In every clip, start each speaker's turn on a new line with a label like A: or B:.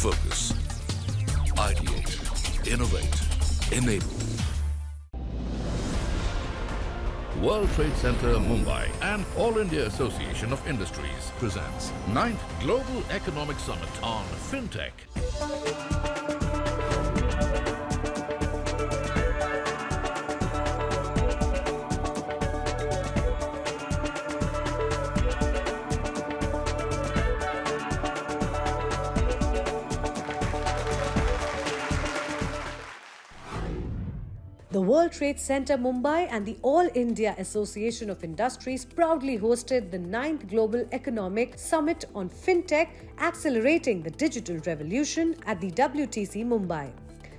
A: Focus. Ideate. Innovate. Enable. World Trade Center Mumbai and All India Association of Industries presents 9th Global Economic Summit on Fintech.
B: The World Trade Center Mumbai and the All India Association of Industries proudly hosted the 9th Global Economic Summit on Fintech, Accelerating the Digital Revolution at the WTC Mumbai.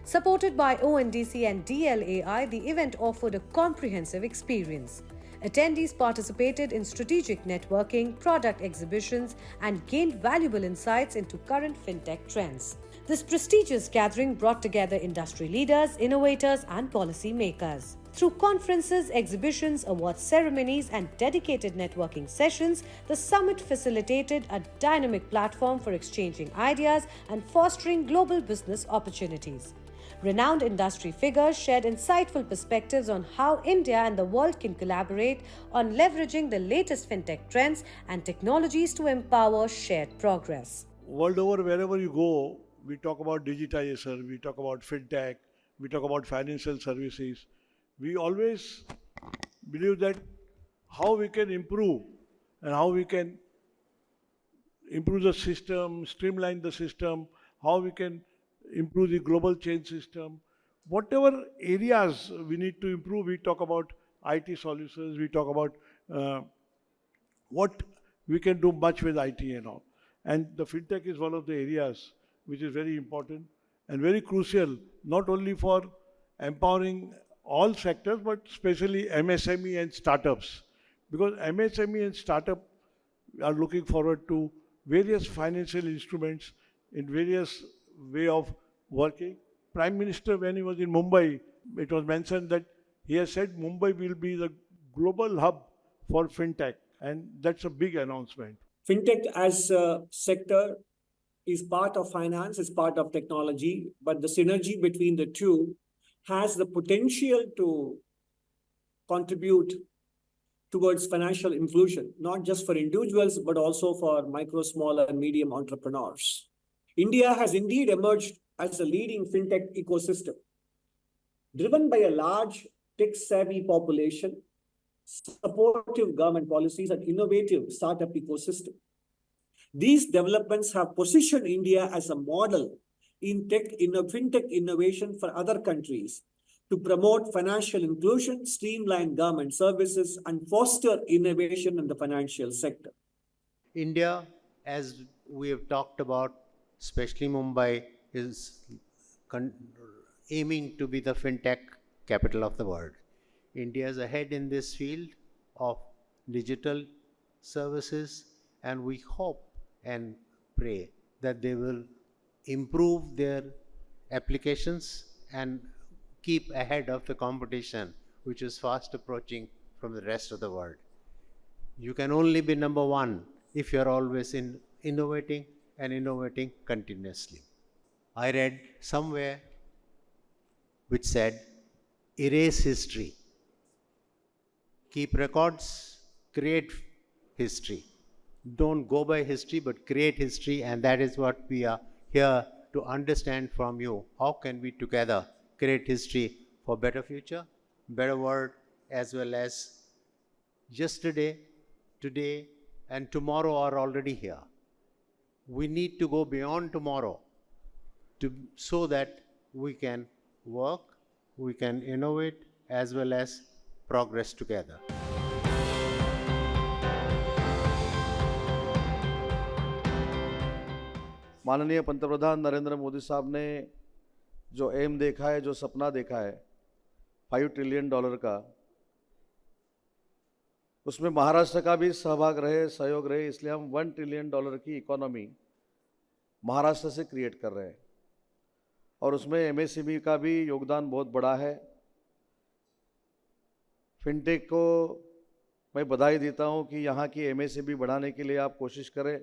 B: Supported by ONDC and DLAI, the event offered a comprehensive experience. Attendees participated in strategic networking, product exhibitions, and gained valuable insights into current fintech trends. This prestigious gathering brought together industry leaders, innovators, and policymakers. Through conferences, exhibitions, awards ceremonies, and dedicated networking sessions, the summit facilitated a dynamic platform for exchanging ideas and fostering global business opportunities. Renowned industry figures shared insightful perspectives on how India and the world can collaborate on leveraging the latest fintech trends and technologies to empower shared progress.
C: World over, wherever you go, we talk about digitization, we talk about fintech, we talk about financial services. We always believe that how we can improve and how we can improve the system, streamline the system, how we can improve the global change system. Whatever areas we need to improve, we talk about IT solutions, we talk about what we can do much with IT and all. And the fintech is one of the areas which is very important and very crucial, not only for empowering all sectors, but especially MSME and startups. Because MSME and startup are looking forward to various financial instruments in various way of working. Prime Minister, when he was in Mumbai, it was mentioned that he has said Mumbai will be the global hub for fintech, and that's a big announcement.
D: Fintech as a sector is part of finance, is part of technology, but the synergy between the two has the potential to contribute towards financial inclusion, not just for individuals, but also for micro, small, and medium entrepreneurs. India has indeed emerged as a leading fintech ecosystem, driven by a large tech-savvy population, supportive government policies, and innovative startup ecosystem. These developments have positioned India as a model in fintech innovation for other countries to promote financial inclusion, streamline government services, and foster innovation in the financial sector.
E: India, as we have talked about, especially Mumbai, is aiming to be the fintech capital of the world. India is ahead in this field of digital services, and we hope and pray that they will improve their applications and keep ahead of the competition, which is fast approaching from the rest of the world. You can only be number one if you're always innovating and innovating continuously. I read somewhere which said, erase history. Keep records, create history. Don't go by history, but create history, and that is what we are here to understand from you. How can we together create history for better future, better world, as well as yesterday, today, and tomorrow are already here. We need to go beyond tomorrow so that we can work, we can innovate, as well as progress together.
F: माननीय पंतप्रधान नरेंद्र मोदी साहब ने जो M देखा है, जो सपना देखा है $5 ट्रिलियन का, उसमें महाराष्ट्र का भी सहयोग रहे, इसलिए हम $1 ट्रिलियन की इकोनॉमी महाराष्ट्र से क्रिएट कर रहे हैं और उसमें एमएसएमई का भी योगदान बहुत बड़ा है। फिनटेक को मैं बधाई देता हूं कि यहाँ की एमएसएमई बढ़ाने के लिए आप कोशिश करें।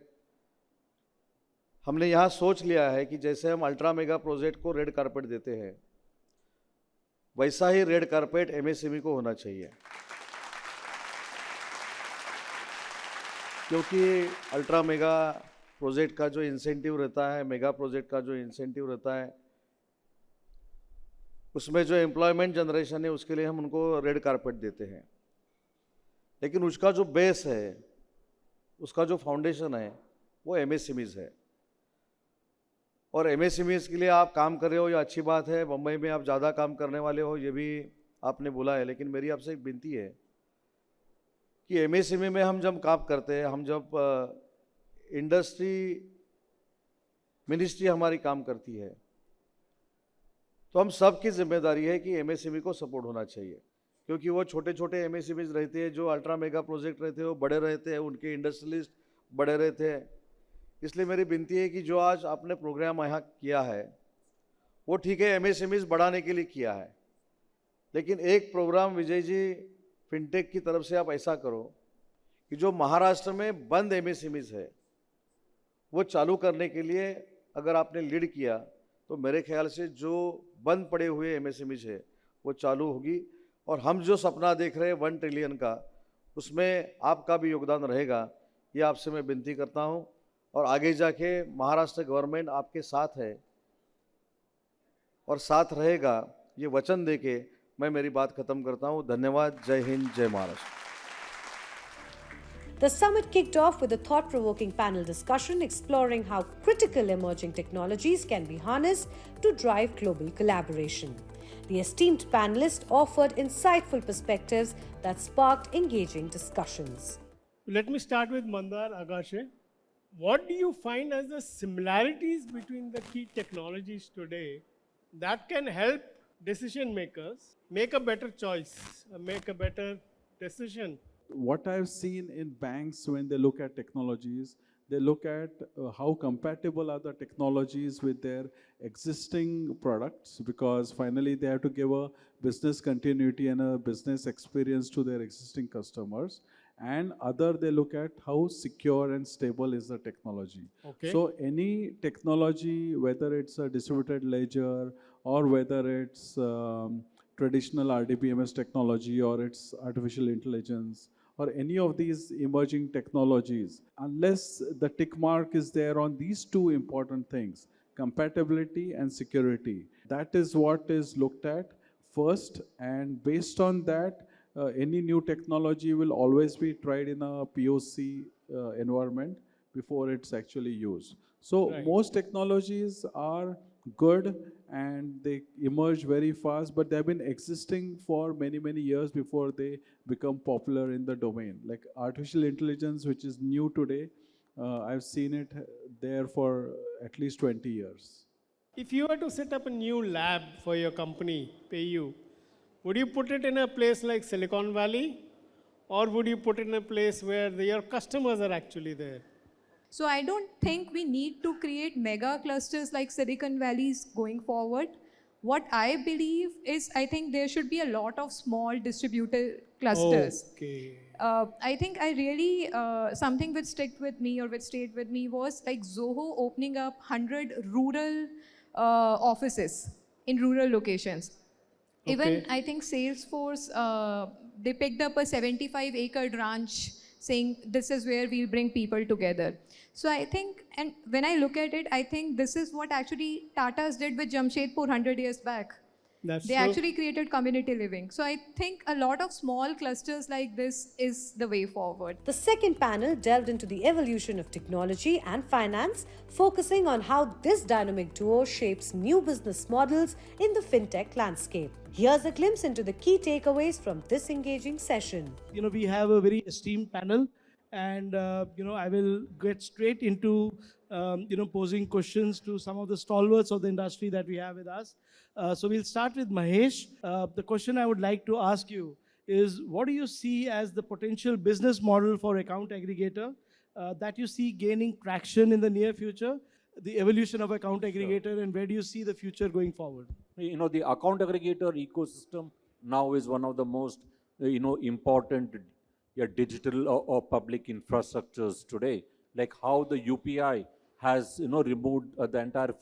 F: हमने यहाँ सोच लिया है कि जैसे हम अल्ट्रा मेगा प्रोजेक्ट को रेड कारपेट देते हैं, वैसा ही रेड कारपेट एमएसएमई को होना चाहिए, क्योंकि अल्ट्रा मेगा प्रोजेक्ट का जो इंसेंटिव रहता है, मेगा प्रोजेक्ट का जो इंसेंटिव रहता है, उसमें जो एम्प्लॉयमेंट जनरेशन है उसके लिए हम उनको रेड कारपेट देते हैं, लेकिन उसका जो बेस है, उसका जो फाउंडेशन है, वो एमएसएमईज है। और एमएसएमईज के लिए आप काम कर रहे हो, ये अच्छी बात है। मुंबई में आप ज़्यादा काम करने वाले हो, ये भी आपने बोला है, लेकिन मेरी आपसे एक विनती है कि एमएसएमई में हम जब काम करते हैं, हम जब इंडस्ट्री मिनिस्ट्री हमारी काम करती है, तो हम सबकी जिम्मेदारी है कि एमएसएमई को सपोर्ट होना चाहिए, क्योंकि वो छोटे छोटे एमएसएमईज रहते हैं, जो अल्ट्रा मेगा प्रोजेक्ट रहते हैं वो बड़े रहते हैं, उनके इंडस्ट्रियलिस्ट बड़े रहते हैं। इसलिए मेरी विनती है कि जो आज आपने प्रोग्राम यहाँ किया है वो ठीक है, एमएसएमईज बढ़ाने के लिए किया है, लेकिन एक प्रोग्राम विजय जी फिनटेक की तरफ से आप ऐसा करो कि जो महाराष्ट्र में बंद एमएसएमईज है वो चालू करने के लिए अगर आपने लीड किया, तो मेरे ख्याल से जो बंद पड़े हुए एमएसएमईज है वो चालू होगी। और हम जो सपना देख रहे हैं 1 ट्रिलियन का, उसमें आपका भी योगदान रहेगा, ये आपसे मैं विनती करता हूँ। और आगे जाके महाराष्ट्र गवर्नमेंट आपके साथ है और साथ रहेगा, ये वचन देके मैं मेरी बात खत्म करता हूँ। धन्यवाद। जय हिंद, जय Maharashtra.
B: The summit kicked off with a thought-provoking panel discussion exploring how critical emerging technologies can be harnessed to drive global collaboration. The esteemed panelists offered insightful perspectives that sparked engaging discussions.
G: Let me start with Mandar Agashe. What do you find as the similarities between the key technologies today that can help decision makers make a better choice, make a better decision?
H: What I've seen in banks when they look at technologies, they look at how compatible are the technologies with their existing products, because finally they have to give a business continuity and a business experience to their existing customers. And other, they look at how secure and stable is the technology.
G: Okay.
H: So any technology, whether it's a distributed ledger or whether it's traditional RDBMS technology or it's artificial intelligence or any of these emerging technologies, unless the tick mark is there on these two important things, compatibility and security, that is what is looked at first. And based on that, any new technology will always be tried in a POC environment before it's actually used. So
G: Right.
H: most technologies are good and they emerge very fast, but they've been existing for many, many years before they become popular in the domain. Like artificial intelligence, which is new today, I've seen it there for at least 20 years.
G: If you were to set up a new lab for your company, PayU, would you put it in a place like Silicon Valley, or would you put it in a place where your customers are actually there?
I: So I don't think we need to create mega clusters like Silicon Valley's going forward. What I believe is, I think there should be a lot of small distributed clusters.
G: Okay.
I: I think I really, something which stayed with me was like Zoho opening up 100 rural offices in rural locations. Even
G: Okay.
I: I think Salesforce, they picked up a 75-acre ranch saying this is where we'll bring people together. So I think, and when I look at it, I think this is what actually Tata's did with Jamshedpur 100 years back.
G: That's
I: They
G: so-
I: actually created community living. So I think a lot of small clusters like this is the way forward.
B: The second panel delved into the evolution of technology and finance, focusing on how this dynamic duo shapes new business models in the fintech landscape. Here's a glimpse into the key takeaways from this engaging session.
G: We have a very esteemed panel, and I will get straight into posing questions to some of the stalwarts of the industry that we have with us. So we'll start with Mahesh. The question I would like to ask you is, what do you see as the potential business model for account aggregator that you see gaining traction in the near future, the evolution of account aggregator, and where do you see the future going forward?
J: The account aggregator ecosystem now is one of the most, important digital or public infrastructures today. Like how the UPI has removed the entire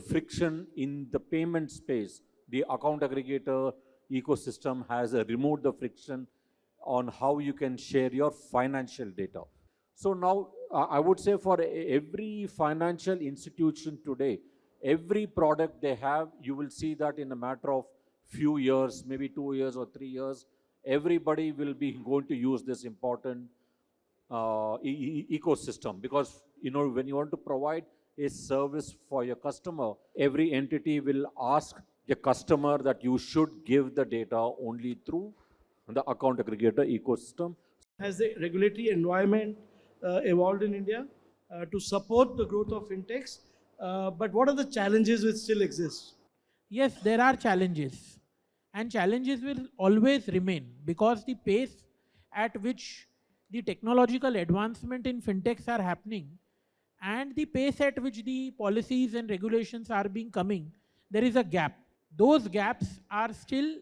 J: friction in the payment space. The account aggregator ecosystem has removed the friction on how you can share your financial data. So now I would say for every financial institution today, every product they have, you will see that in a matter of few years, maybe 2 years or 3 years, everybody will be going to use this important ecosystem, because when you want to provide a service for your customer, every entity will ask the customer that you should give the data only through the account aggregator ecosystem.
G: Has the regulatory environment evolved in India to support the growth of fintechs? But what are the challenges which still exist?
K: Yes, there are challenges, and challenges will always remain, because the pace at which the technological advancement in fintechs are happening and the pace at which the policies and regulations are being coming, there is a gap. Those gaps are still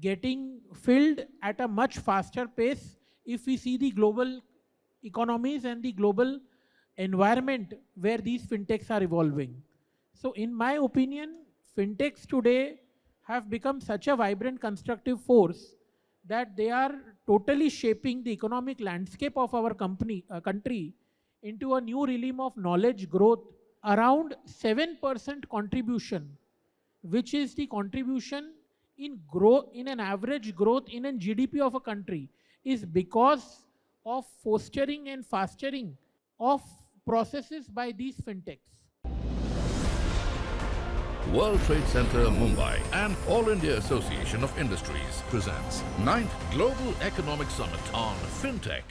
K: getting filled at a much faster pace if we see the global economies and the global environment where these fintechs are evolving. So in my opinion, fintechs today have become such a vibrant, constructive force that they are totally shaping the economic landscape of our country into a new realm of knowledge growth. Around 7% contribution, which is the contribution in an average growth in a GDP of a country, is because of fostering and fostering of processes by these fintechs.
A: World Trade Center Mumbai and All India Association of Industries presents 9th Global Economic Summit on Fintech.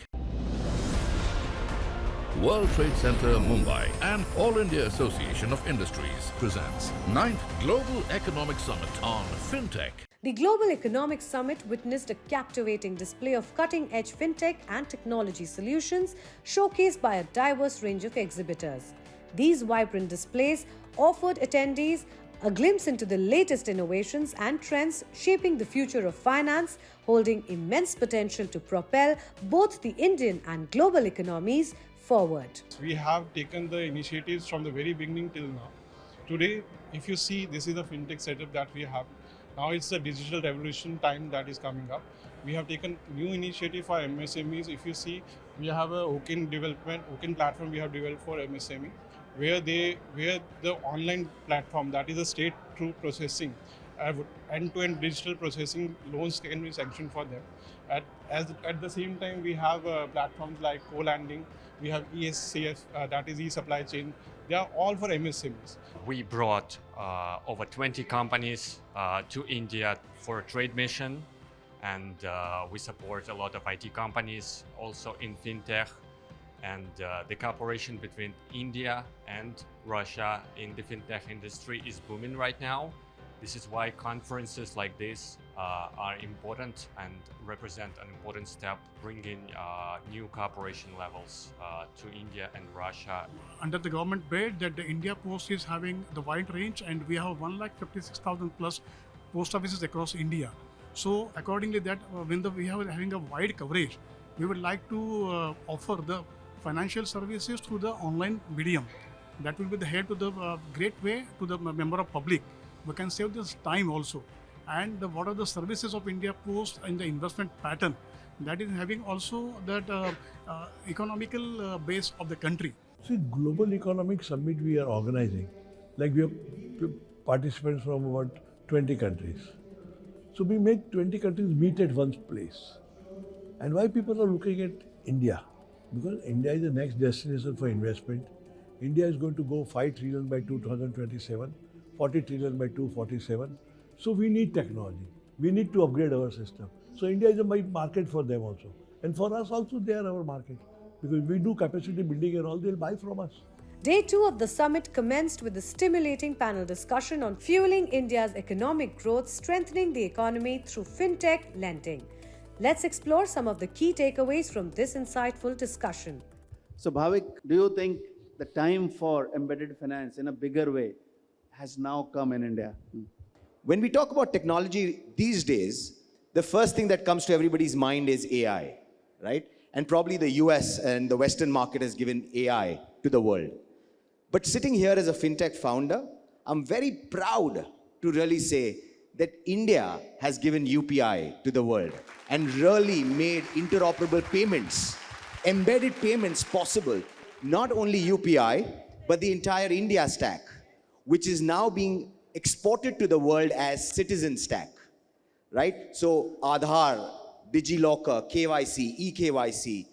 A: World Trade Center Mumbai and All India Association of Industries presents 9th Global Economic Summit on Fintech.
B: The Global Economic Summit witnessed a captivating display of cutting-edge fintech and technology solutions showcased by a diverse range of exhibitors. These vibrant displays offered attendees a glimpse into the latest innovations and trends shaping the future of finance, holding immense potential to propel both the Indian and global economies forward.
L: We have taken the initiatives from the very beginning till now. Today, if you see, this is the fintech setup that we have. Now it's the digital revolution time that is coming up. We have taken new initiative for MSMEs. If you see, we have a Open platform we have developed for MSME, where the online platform, that is a straight-through processing, end-to-end digital processing, loans can be sanctioned for them. At the same time, we have platforms like co-landing, we have ESCF, that is e-supply chain. They are all for MSMEs.
M: We brought over 20 companies to India for a trade mission, and we support a lot of IT companies also in fintech. And the cooperation between India and Russia in the fintech industry is booming right now. This is why conferences like this are important and represent an important step, bringing new cooperation levels to India and Russia.
N: Under the government bid, that the India Post is having the wide range, and we have 156,000 plus post offices across India. So accordingly, that when we are having a wide coverage, we would like to offer the financial services through the online medium. That will be the head to the great way to the member of public. We can save this time also. And what are the services of India Post in the investment pattern? That is having also that economical base of the country.
C: See, Global Economic Summit we are organizing, like we have participants from about 20 countries. So we make 20 countries meet at one place. And why people are looking at India? Because India is the next destination for investment. India is going to go 5 trillion by 2027, 40 trillion by 2047. So we need technology. We need to upgrade our system. So India is a market for them also. And for us also, they are our market. Because we do capacity building and all, they'll buy from us.
B: Day 2 of the summit commenced with a stimulating panel discussion on fueling India's economic growth, strengthening the economy through fintech lending. Let's explore some of the key takeaways from this insightful discussion.
O: So Bhavik, do you think the time for embedded finance in a bigger way has now come in India?
P: When we talk about technology these days, the first thing that comes to everybody's mind is AI, right? And probably the US and the Western market has given AI to the world. But sitting here as a fintech founder, I'm very proud to really say that India has given UPI to the world and really made interoperable payments, embedded payments possible. Not only UPI, but the entire India stack, which is now being exported to the world as citizen stack, right? So Aadhaar, DigiLocker, KYC, eKYC,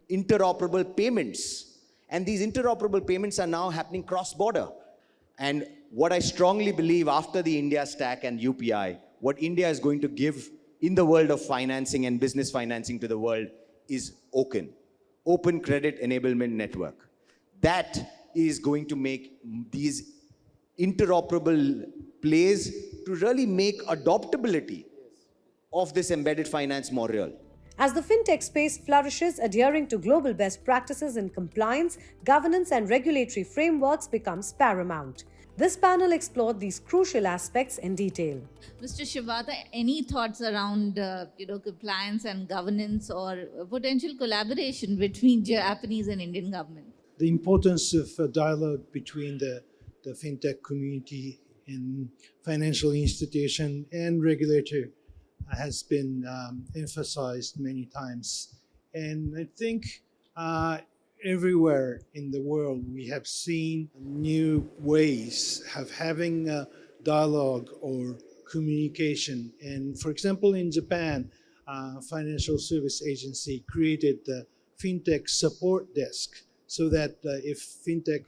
P: interoperable payments. And these interoperable payments are now happening cross-border. And what I strongly believe after the India stack and UPI, what India is going to give in the world of financing and business financing to the world is Open Credit Enablement Network. That is going to make these interoperable plays to really make adoptability of this embedded finance more real.
B: As the fintech space flourishes, adhering to global best practices in compliance, governance and regulatory frameworks becomes paramount. This panel explored these crucial aspects in detail.
Q: Mr. Shivata, any thoughts around compliance and governance or potential collaboration between Japanese and Indian government?
R: The importance of a dialogue between the fintech community and financial institution and regulator has been emphasized many times. And I think everywhere in the world we have seen new ways of having a dialogue or communication. And for example, in Japan, Financial Service Agency created the Fintech Support Desk so that if fintech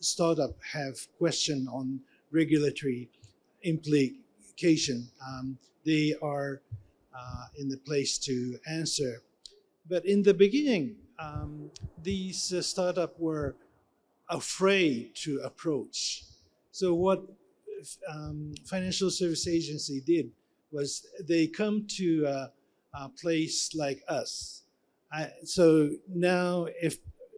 R: startup have question on regulatory implication, they are in the place to answer. But in the beginning, these startups were afraid to approach. So what Financial Service Agency did was they come to a place like us. So now if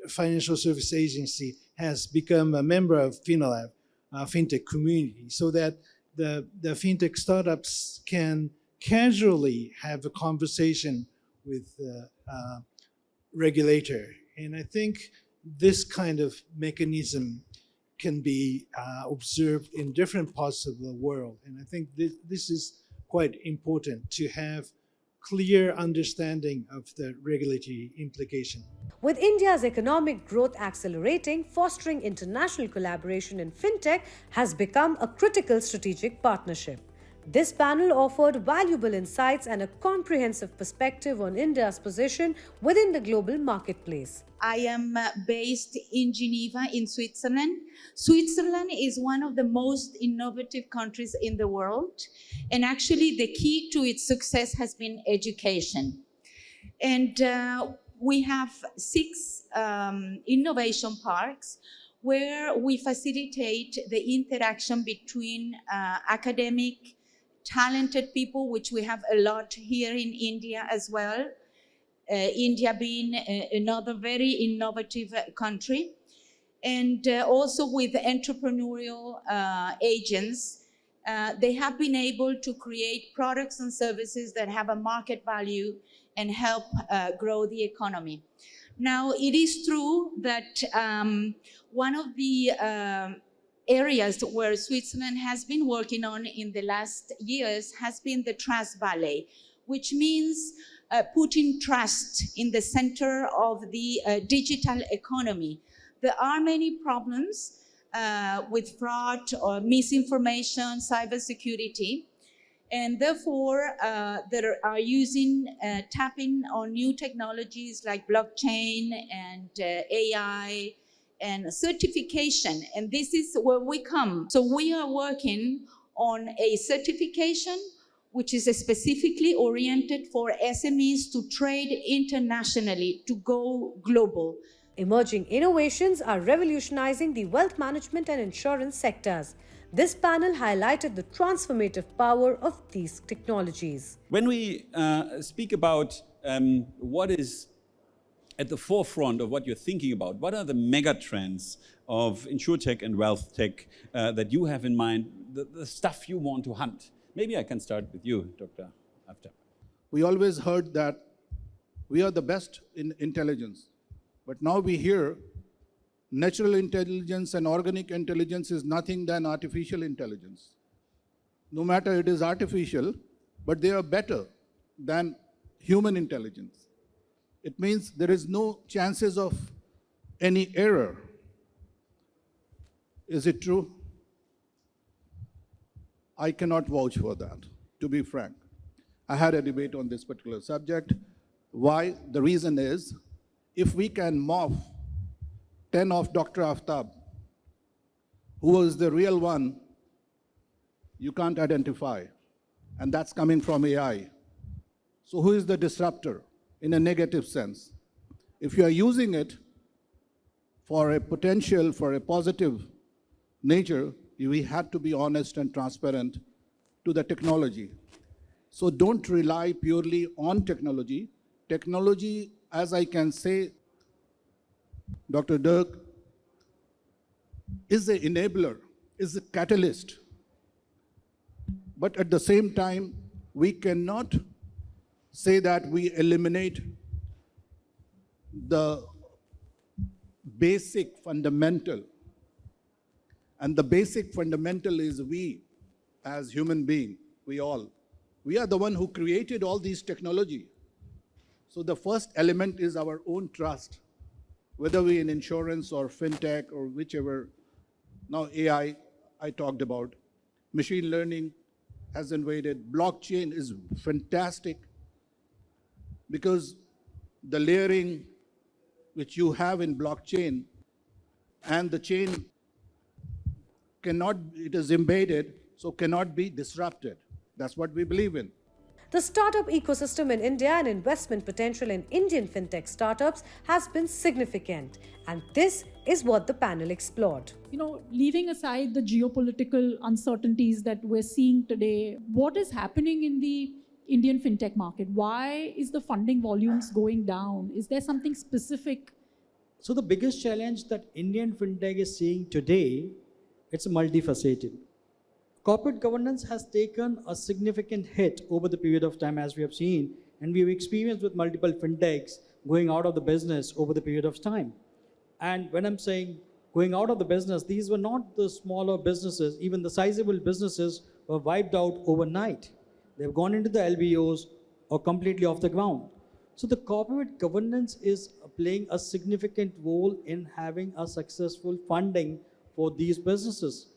R: Financial Service Agency has become a member of FinLab, fintech community, so that the fintech startups can casually have a conversation with the regulator. And I think this kind of mechanism can be observed in different parts of the world. And I think this is quite important to have clear understanding of the regulatory implication.
B: With India's economic growth accelerating, fostering international collaboration in fintech has become a critical strategic partnership. This panel offered valuable insights and a comprehensive perspective on India's position within the global marketplace.
S: I am based in Geneva, in Switzerland. Switzerland is one of the most innovative countries in the world. And actually, the key to its success has been education. And we have 6 innovation parks where we facilitate the interaction between academic, talented people, which we have a lot here in India as well. India being another very innovative country. And also with entrepreneurial agents, they have been able to create products and services that have a market value and help grow the economy. Now, it is true that one of the areas where Switzerland has been working on in the last years has been the Trust Valley, which means putting trust in the center of the digital economy. There are many problems with fraud or misinformation, cybersecurity, and therefore they are using tapping on new technologies like blockchain and AI and certification, and this is where we come. So we are working on a certification which is specifically oriented for SMEs to trade internationally, to go global.
B: Emerging innovations are revolutionizing the wealth management and insurance sectors. This panel highlighted the transformative power of these technologies.
T: When we speak about what is at the forefront of what you're thinking about, what are the mega trends of insurtech and wealth tech that you have in mind, the stuff you want to hunt? Maybe I can start with you, Dr. Aftab.
N: We always heard that we are the best in intelligence, but now we hear
U: natural intelligence and organic intelligence is nothing than artificial intelligence. No matter it is artificial, but they are better than human intelligence. It means there is no chances of any error. Is it true? I cannot vouch for that, to be frank. I had a debate on this particular subject. Why? The reason is, if we can morph 10 of Dr. Aftab, who was the real one, you can't identify. And that's coming from AI. So who is the disruptor in a negative sense? If you are using it for a potential, for a positive nature, we have to be honest and transparent to the technology. So don't rely purely on technology. Technology, as I can say, Dr. Dirk, is an enabler, is a catalyst. But at the same time, we cannot say that we eliminate the basic fundamental. And the basic fundamental is we, as human beings, we are the one who created all these technology. So the first element is our own trust, whether we in insurance or fintech or whichever. Now AI, I talked about. Machine learning has invaded. Blockchain is fantastic because the layering which you have in blockchain and the chain it is embedded, so cannot be disrupted. That's what we believe in.
B: The startup ecosystem in India and investment potential in Indian fintech startups has been significant. And this is what the panel explored.
V: Leaving aside the geopolitical uncertainties that we're seeing today, what is happening in the Indian fintech market? Why is the funding volumes going down? Is there something specific?
W: So the biggest challenge that Indian fintech is seeing today, it's multifaceted. Corporate governance has taken a significant hit over the period of time, as we have seen, and we've experienced with multiple fintechs going out of the business over the period of time. And when I'm saying going out of the business, these were not the smaller businesses, even the sizable businesses were wiped out overnight. They've gone into the LBOs or completely off the ground. So the corporate governance is playing a significant role in having a successful funding for these businesses.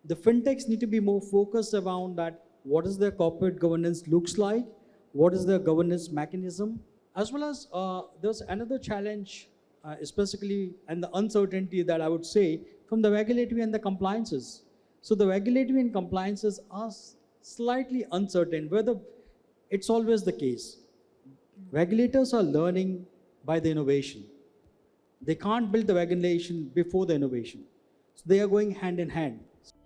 W: The fintechs need to be more focused around that, what is their corporate governance looks like, what is their governance mechanism, as well as there's another challenge, especially and the uncertainty that I would say from the regulatory and the compliances. So the regulatory and compliances are slightly uncertain, whether it's always the case. Regulators are learning by the innovation. They can't build the regulation before the innovation. So they are going hand in hand.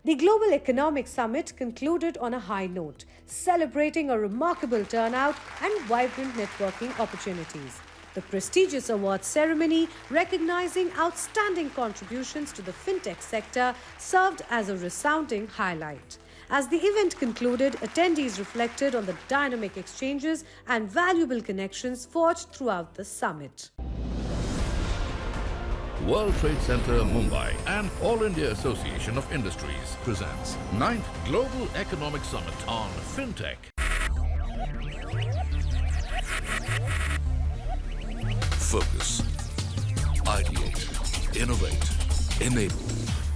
B: The Global Economic Summit concluded on a high note, celebrating a remarkable turnout and vibrant networking opportunities. The prestigious awards ceremony, recognizing outstanding contributions to the fintech sector, served as a resounding highlight. As the event concluded, attendees reflected on the dynamic exchanges and valuable connections forged throughout the summit.
A: World Trade Center Mumbai and All India Association of Industries presents 9th Global Economic Summit on Fintech. Focus, ideate, innovate, enable.